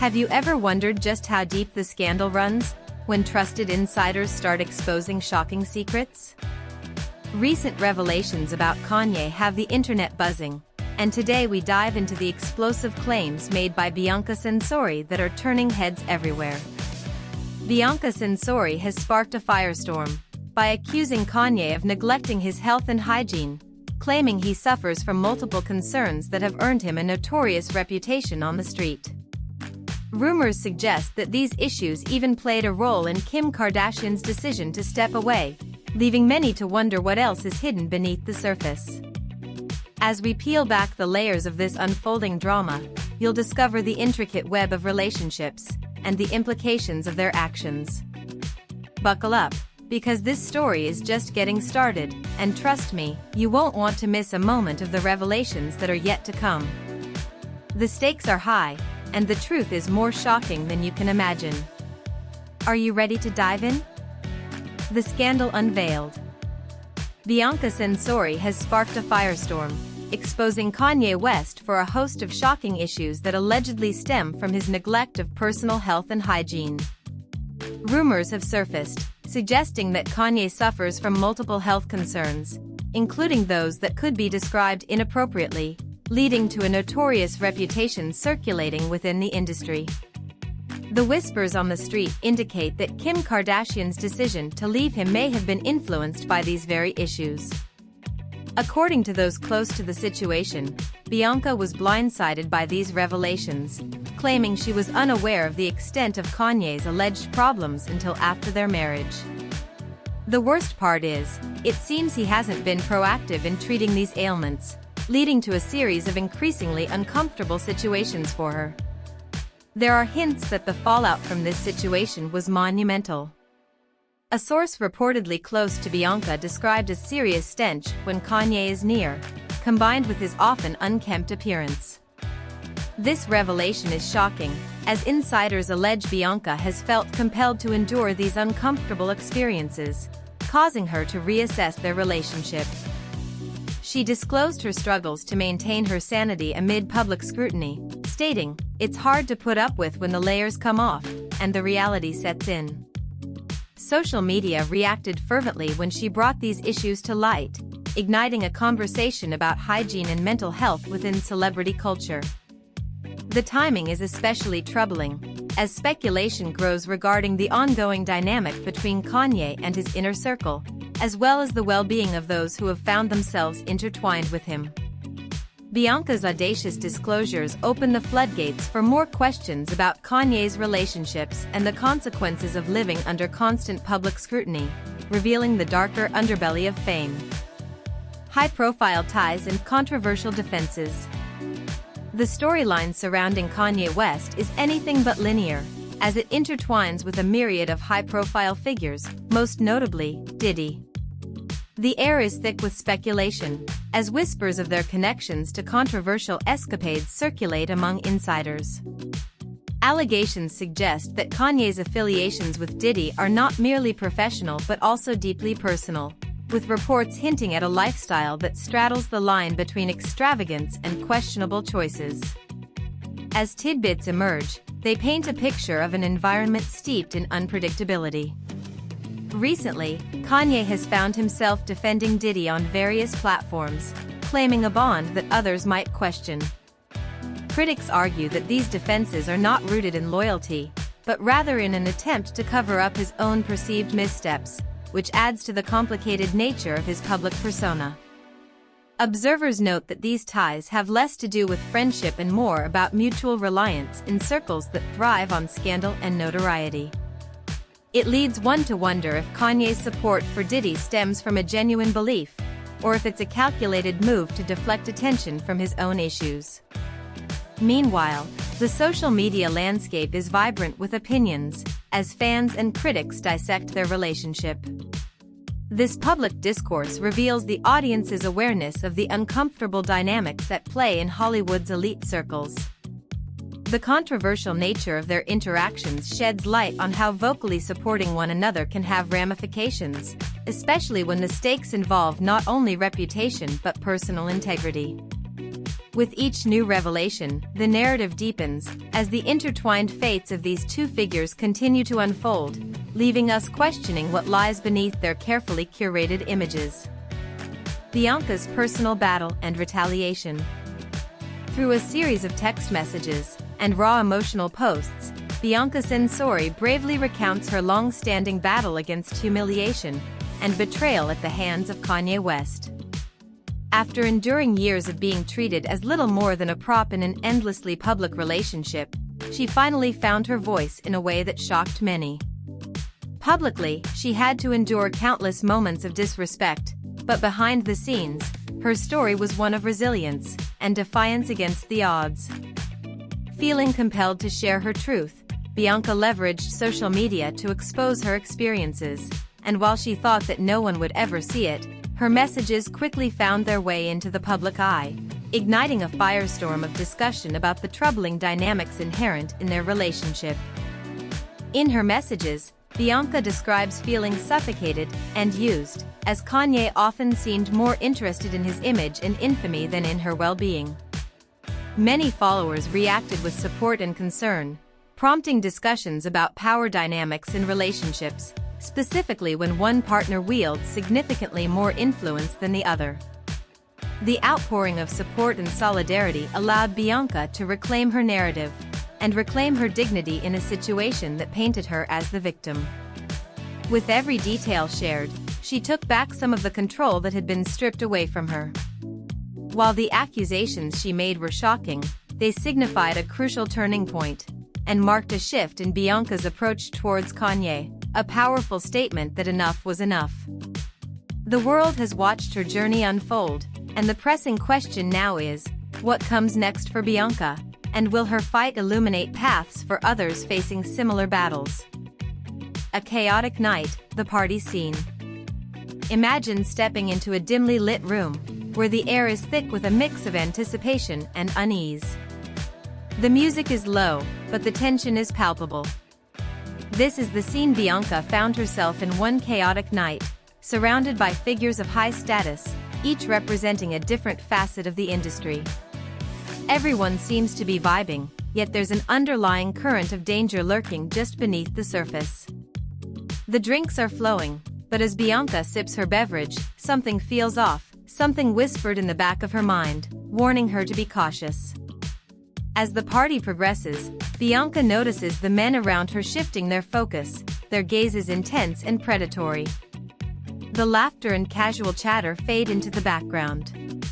Have you ever wondered just how deep the scandal runs, when trusted insiders start exposing shocking secrets? Recent revelations about Kanye have the internet buzzing, and today we dive into the explosive claims made by Bianca Sensori that are turning heads everywhere. Bianca Sensori has sparked a firestorm by accusing Kanye of neglecting his health and hygiene, claiming he suffers from multiple concerns that have earned him a notorious reputation on the street. Rumors suggest that these issues even played a role in Kim Kardashian's decision to step away, leaving many to wonder what else is hidden beneath the surface. As we peel back the layers of this unfolding drama, you'll discover the intricate web of relationships and the implications of their actions. Buckle up, because this story is just getting started, and trust me, you won't want to miss a moment of the revelations that are yet to come. The stakes are high, and the truth is more shocking than you can imagine. Are you ready to dive in? The scandal unveiled. Bianca Sensori has sparked a firestorm, exposing Kanye West for a host of shocking issues that allegedly stem from his neglect of personal health and hygiene. Rumors have surfaced, suggesting that Kanye suffers from multiple health concerns, including those that could be described inappropriately, leading to a notorious reputation circulating within the industry. The whispers on the street indicate that Kim Kardashian's decision to leave him may have been influenced by these very issues. According to those close to the situation, Bianca was blindsided by these revelations, claiming she was unaware of the extent of Kanye's alleged problems until after their marriage. The worst part is, it seems he hasn't been proactive in treating these ailments, leading to a series of increasingly uncomfortable situations for her. There are hints that the fallout from this situation was monumental. A source reportedly close to Bianca described a serious stench when Kanye is near, combined with his often unkempt appearance. This revelation is shocking, as insiders allege Bianca has felt compelled to endure these uncomfortable experiences, causing her to reassess their relationship. She disclosed her struggles to maintain her sanity amid public scrutiny, stating, "It's hard to put up with when the layers come off, and the reality sets in." Social media reacted fervently when she brought these issues to light, igniting a conversation about hygiene and mental health within celebrity culture. The timing is especially troubling, as speculation grows regarding the ongoing dynamic between Kanye and his inner circle, as well as the well-being of those who have found themselves intertwined with him. Bianca's audacious disclosures open the floodgates for more questions about Kanye's relationships and the consequences of living under constant public scrutiny, revealing the darker underbelly of fame. High-profile ties and controversial defenses. The storyline surrounding Kanye West is anything but linear, as it intertwines with a myriad of high-profile figures, most notably, Diddy. The air is thick with speculation, as whispers of their connections to controversial escapades circulate among insiders. Allegations suggest that Kanye's affiliations with Diddy are not merely professional but also deeply personal, with reports hinting at a lifestyle that straddles the line between extravagance and questionable choices. As tidbits emerge, they paint a picture of an environment steeped in unpredictability. Recently, Kanye has found himself defending Diddy on various platforms, claiming a bond that others might question. Critics argue that these defenses are not rooted in loyalty, but rather in an attempt to cover up his own perceived missteps, which adds to the complicated nature of his public persona. Observers note that these ties have less to do with friendship and more about mutual reliance in circles that thrive on scandal and notoriety. It leads one to wonder if Kanye's support for Diddy stems from a genuine belief, or if it's a calculated move to deflect attention from his own issues. Meanwhile, the social media landscape is vibrant with opinions, as fans and critics dissect their relationship. This public discourse reveals the audience's awareness of the uncomfortable dynamics at play in Hollywood's elite circles. The controversial nature of their interactions sheds light on how vocally supporting one another can have ramifications, especially when the stakes involve not only reputation but personal integrity. With each new revelation, the narrative deepens, as the intertwined fates of these two figures continue to unfold, leaving us questioning what lies beneath their carefully curated images. Bianca's personal battle and retaliation. Through a series of text messages and raw emotional posts, Bianca Sensori bravely recounts her long-standing battle against humiliation and betrayal at the hands of Kanye West. After enduring years of being treated as little more than a prop in an endlessly public relationship, she finally found her voice in a way that shocked many. Publicly, she had to endure countless moments of disrespect, but behind the scenes, her story was one of resilience and defiance against the odds. Feeling compelled to share her truth, Bianca leveraged social media to expose her experiences, and while she thought that no one would ever see it, her messages quickly found their way into the public eye, igniting a firestorm of discussion about the troubling dynamics inherent in their relationship. In her messages, Bianca describes feeling suffocated and used, as Kanye often seemed more interested in his image and infamy than in her well-being. Many followers reacted with support and concern, prompting discussions about power dynamics in relationships, specifically when one partner wields significantly more influence than the other. The outpouring of support and solidarity allowed Bianca to reclaim her narrative and reclaim her dignity in a situation that painted her as the victim. With every detail shared, she took back some of the control that had been stripped away from her. While the accusations she made were shocking, they signified a crucial turning point and marked a shift in Bianca's approach towards Kanye, a powerful statement that enough was enough. The world has watched her journey unfold, and the pressing question now is, what comes next for Bianca, and will her fight illuminate paths for others facing similar battles? A chaotic night, the party scene. Imagine stepping into a dimly lit room, where the air is thick with a mix of anticipation and unease. The music is low, but the tension is palpable. This is the scene Bianca found herself in one chaotic night, surrounded by figures of high status, each representing a different facet of the industry. Everyone seems to be vibing, yet there's an underlying current of danger lurking just beneath the surface. The drinks are flowing, but as Bianca sips her beverage, something feels off, something whispered in the back of her mind, warning her to be cautious. As the party progresses, Bianca notices the men around her shifting their focus, their gazes intense and predatory. The laughter and casual chatter fade into the background.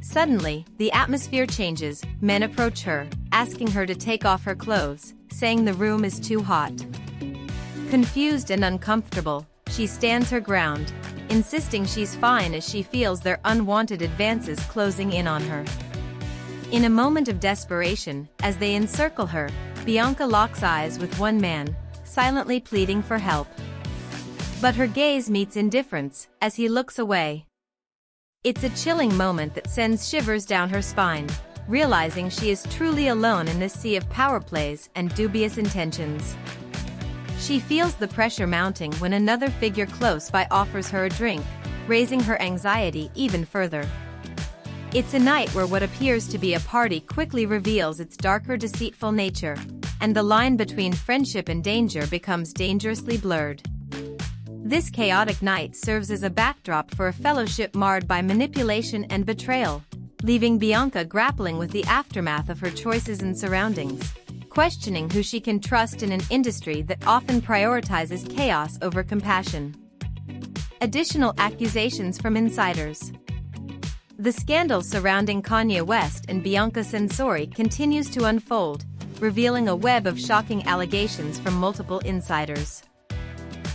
Suddenly, the atmosphere changes, men approach her, asking her to take off her clothes, saying the room is too hot. Confused and uncomfortable, she stands her ground, insisting she's fine as she feels their unwanted advances closing in on her. In a moment of desperation, as they encircle her, Bianca locks eyes with one man, silently pleading for help. But her gaze meets indifference, as he looks away. It's a chilling moment that sends shivers down her spine, realizing she is truly alone in this sea of power plays and dubious intentions. She feels the pressure mounting when another figure close by offers her a drink, raising her anxiety even further. It's a night where what appears to be a party quickly reveals its darker, deceitful nature, and the line between friendship and danger becomes dangerously blurred. This chaotic night serves as a backdrop for a fellowship marred by manipulation and betrayal, leaving Bianca grappling with the aftermath of her choices and surroundings, questioning who she can trust in an industry that often prioritizes chaos over compassion. Additional accusations from insiders. The scandal surrounding Kanye West and Bianca Sensori continues to unfold, revealing a web of shocking allegations from multiple insiders.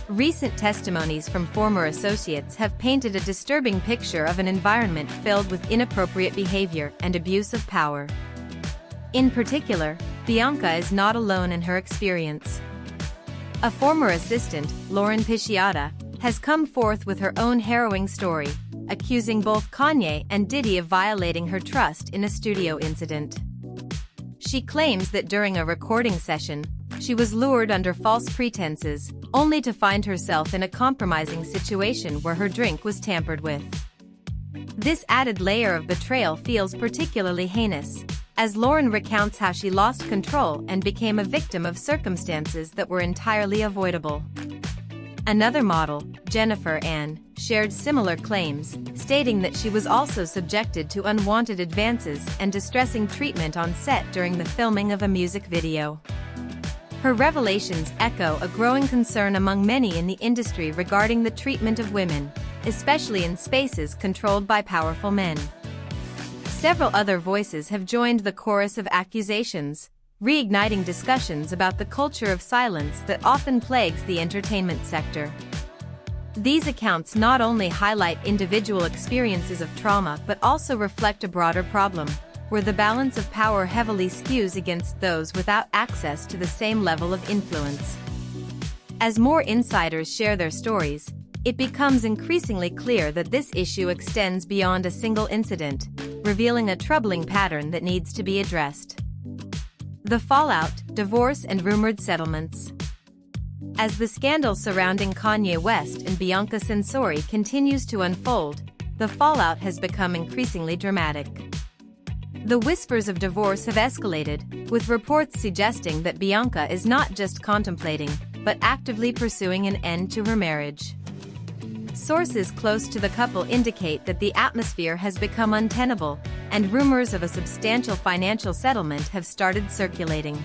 Recent testimonies from former associates have painted a disturbing picture of an environment filled with inappropriate behavior and abuse of power. In particular, Bianca is not alone in her experience. A former assistant, Lauren Pisciata, has come forth with her own harrowing story, accusing both Kanye and Diddy of violating her trust in a studio incident. She claims that during a recording session, she was lured under false pretenses, only to find herself in a compromising situation where her drink was tampered with. This added layer of betrayal feels particularly heinous, as Lauren recounts how she lost control and became a victim of circumstances that were entirely avoidable. Another model, Jennifer Ann, shared similar claims, stating that she was also subjected to unwanted advances and distressing treatment on set during the filming of a music video. Her revelations echo a growing concern among many in the industry regarding the treatment of women, especially in spaces controlled by powerful men. Several other voices have joined the chorus of accusations, reigniting discussions about the culture of silence that often plagues the entertainment sector. These accounts not only highlight individual experiences of trauma but also reflect a broader problem, where the balance of power heavily skews against those without access to the same level of influence. As more insiders share their stories, it becomes increasingly clear that this issue extends beyond a single incident, revealing a troubling pattern that needs to be addressed. The fallout, divorce and rumored settlements. As the scandal surrounding Kanye West and Bianca Sensori continues to unfold, the fallout has become increasingly dramatic. The whispers of divorce have escalated, with reports suggesting that Bianca is not just contemplating, but actively pursuing an end to her marriage. Sources close to the couple indicate that the atmosphere has become untenable, and rumors of a substantial financial settlement have started circulating.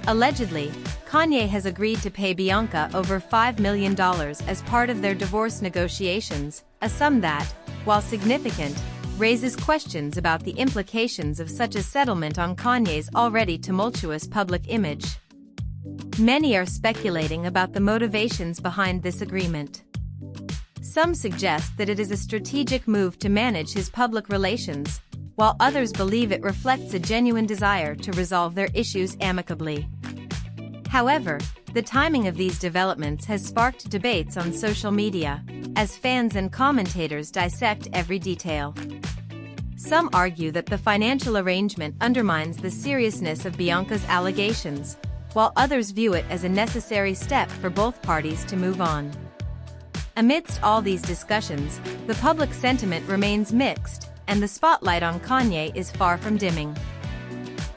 Allegedly, Kanye has agreed to pay Bianca over $5 million as part of their divorce negotiations, a sum that, while significant, raises questions about the implications of such a settlement on Kanye's already tumultuous public image. Many are speculating about the motivations behind this agreement. Some suggest that it is a strategic move to manage his public relations, while others believe it reflects a genuine desire to resolve their issues amicably. However, the timing of these developments has sparked debates on social media, as fans and commentators dissect every detail. Some argue that the financial arrangement undermines the seriousness of Bianca's allegations, while others view it as a necessary step for both parties to move on. Amidst all these discussions, the public sentiment remains mixed, and the spotlight on Kanye is far from dimming.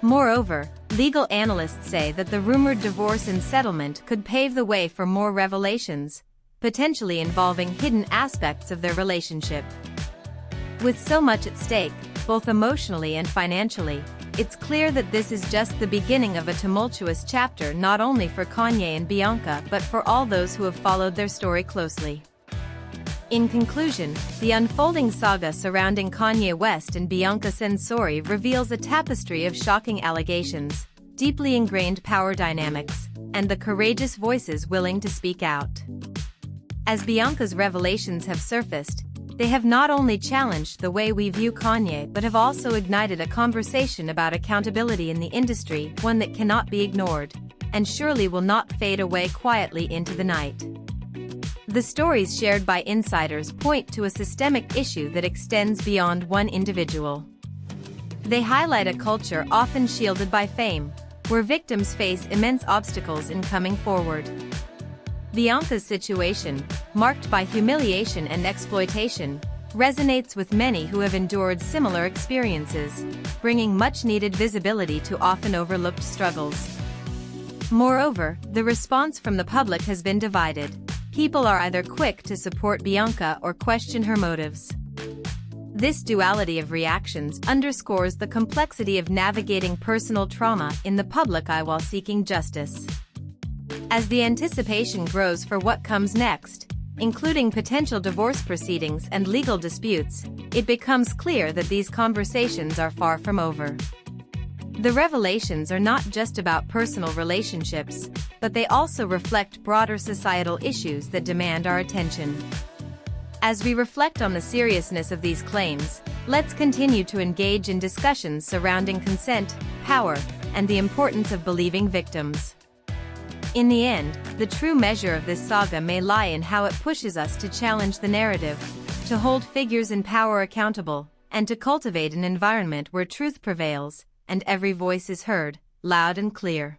Moreover, legal analysts say that the rumored divorce and settlement could pave the way for more revelations, potentially involving hidden aspects of their relationship. With so much at stake, both emotionally and financially, it's clear that this is just the beginning of a tumultuous chapter not only for Kanye and Bianca but for all those who have followed their story closely. In conclusion, the unfolding saga surrounding Kanye West and Bianca Censori reveals a tapestry of shocking allegations, deeply ingrained power dynamics, and the courageous voices willing to speak out. As Bianca's revelations have surfaced, they have not only challenged the way we view Kanye but have also ignited a conversation about accountability in the industry, one that cannot be ignored, and surely will not fade away quietly into the night. The stories shared by insiders point to a systemic issue that extends beyond one individual. They highlight a culture often shielded by fame, where victims face immense obstacles in coming forward. Bianca's situation, marked by humiliation and exploitation, resonates with many who have endured similar experiences, bringing much-needed visibility to often overlooked struggles. Moreover, the response from the public has been divided. People are either quick to support Bianca or question her motives. This duality of reactions underscores the complexity of navigating personal trauma in the public eye while seeking justice. As the anticipation grows for what comes next, including potential divorce proceedings and legal disputes, it becomes clear that these conversations are far from over. The revelations are not just about personal relationships, but they also reflect broader societal issues that demand our attention. As we reflect on the seriousness of these claims, let's continue to engage in discussions surrounding consent, power, and the importance of believing victims. In the end, the true measure of this saga may lie in how it pushes us to challenge the narrative, to hold figures in power accountable, and to cultivate an environment where truth prevails, and every voice is heard, loud and clear.